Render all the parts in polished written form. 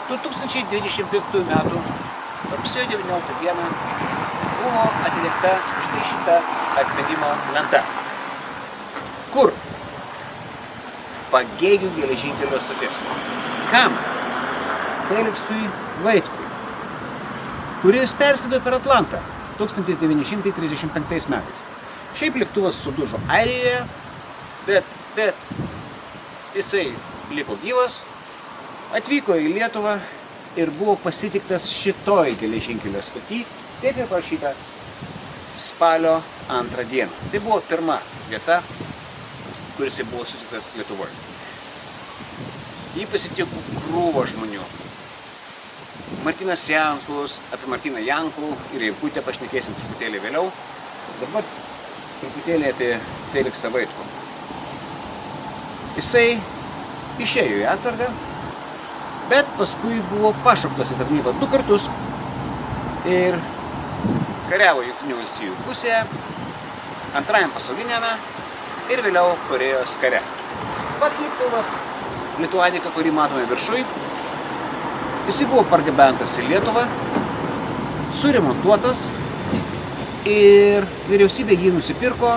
2025 metų rugsėjo 19 dieną buvo atidengta štai šita atminimo lenta. Kur? Pagėgių geležinkelio stotis. Kam? Feliksui Vaitkui, kuris perskrido per Atlantą 1935 metais. Šiaip lėktuvas sudužo Airijoje, bet jisai liko gyvas, atvyko į Lietuvą ir buvo pasitiktas šitoj geležinkelio stoty, taip ir parašyta spalio 2 dieną. Tai buvo pirma vieta, kur jisai buvo sutiktas Lietuvoje. Jį pasitiko krūva žmonių. Martynas Jankus, apie Martyną Jankų ir Jankutę pašnekėsim truputėlį vėliau. Dabar truputėlį apie Feliksą Vaitkų. Jisai išėjo į atsargą, bet paskui buvo pašauktas į tarnybą 2 kartus ir kariavo Jungtinių valstijų pusėje, Antrajam pasauliniame ir vėliau Korėjos kare. Pats lėktuvas Lituanika, kurį matome viršui, jisai buvo pargabentas į Lietuvą, suremontuotas ir vyriausybė jį nusipirko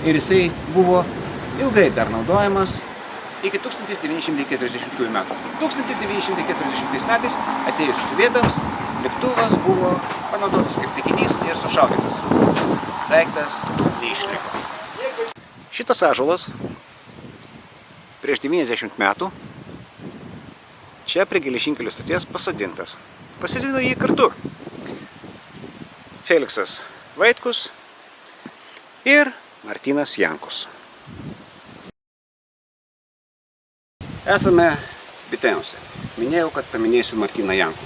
ir jisai buvo ilgai dar naudojamas iki 1940 metų. 1940 metais atėjus sovietams lėktuvas buvo panaudotas kaip taikinys ir sušaudytas. Daiktas neišliko. Šitas ąžuolas prieš 90 metų čia prie geležinkelio stoties pasodintas. Pasodino jį kartu Feliksas Vaitkus ir Martynas Jankus. Esame Bitėnuose. Minėjau, kad paminėsiu Martyną Jankų.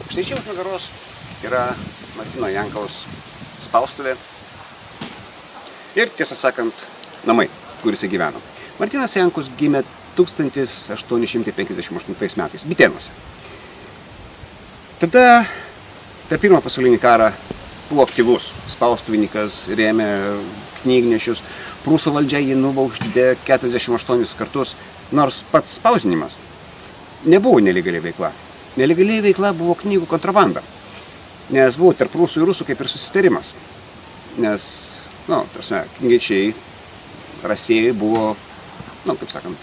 Štai čia už nugaros yra Martyno Jankaus spaustuvė ir, tiesą sakant, namai, kur jisai gyveno. Martynas Jankus gimė 1858 metais Bitėnuose. Tada per Pirmą pasaulinį karą buvo aktyvus spaustuvininkas, rėmė knygnešius. Prūsų valdžia jį nubaudė 48 kartus, nors pats spausdinimas nebuvo nelegali veikla. Nelegali veikla buvo knygų kontrabanda, nes buvo tarp prūsų ir rusų kaip ir susitarimas. Nes, knygečiai, rasėjai buvo, kaip sakant,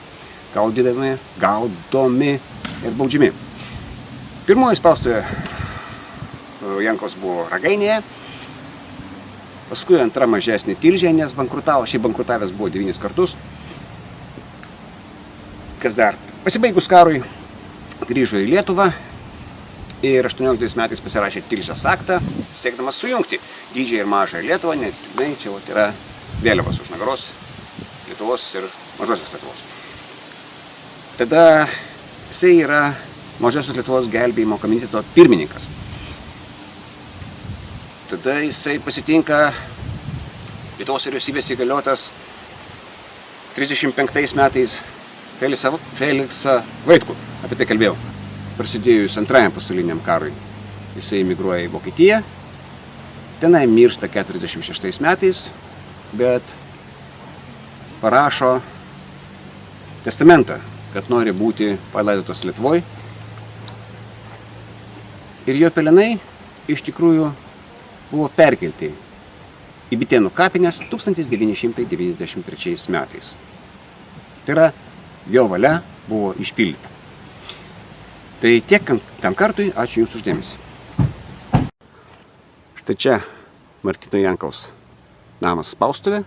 gaudomi ir baudžiami. Pirmoji spaustuvė Jankos buvo Ragainėje, paskui antra mažesnė Tilžėje, nes bankrutavo, šiaip bankrutavęs buvo 9 kartus. Kas dar? Pasibaigus karui grįžo į Lietuvą ir 18 metais pasirašė Tilžės aktą, siekdamas sujungti didžiąją ir mažąją Lietuvą, neatsitiktinai čia yra vėliavos už nugaros Lietuvos ir Mažosios Lietuvos. Tada jisai yra Mažosios Lietuvos gelbėjimo komiteto pirmininkas. Tada jisai pasitinka Lietuvos vyriausybės įgaliotas 35 metais Feliksą Vaitkų. Apie tai kalbėjau. Prasidėjus Antrajam pasauliniam karui jisai emigruoja į Vokietiją. Tenai miršta 46 metais, bet parašo testamentą, kad nori būti palaidotas Lietuvoj. Ir jo pelenai iš tikrųjų buvo perkelti į Bitėnų kapines 1993 metais. Tai yra, jo valia buvo išpildyta. Tai tiek tam kartui, ačiū Jums uždėmesį. Štai čia Martyno Jankaus namas spaustuvė,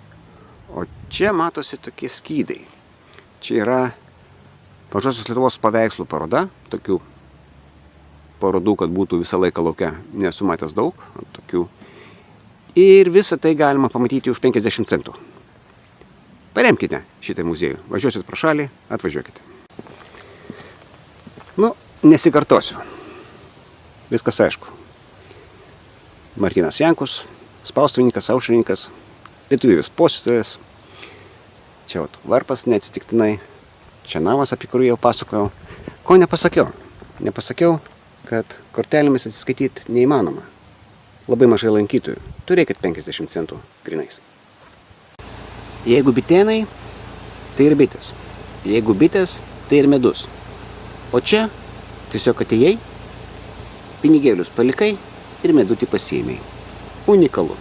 o čia matosi tokie skydai. Čia yra Mažosios Lietuvos paveikslų paroda, tokių parodų, kad būtų visą laiką lauke, nesu matęs daug, tokių. Ir visą tai galima pamatyti už 50 centų. Paremkite šitą muziejų. Važiuosit pro šalį, atvažiuokite. Nesikartosiu. Viskas aišku. Martynas Jankus, spaustuvininkas, aušrininkas, lietuvių posėtojas. Čia varpas neatsitiktinai. Čia namas, apie kurį jau pasakojau. Ko nepasakiau? Nepasakiau, kad kortelėmis atsiskaityti neįmanoma. Labai mažai lankytojų. Turėkit 50 centų grinais. Jeigu bitėnai, tai ir bitės. Jeigu bitės, tai ir medus. O čia Tiesiog atėjai, pinigėlius palikai ir medutį pasiėmei. Unikalu.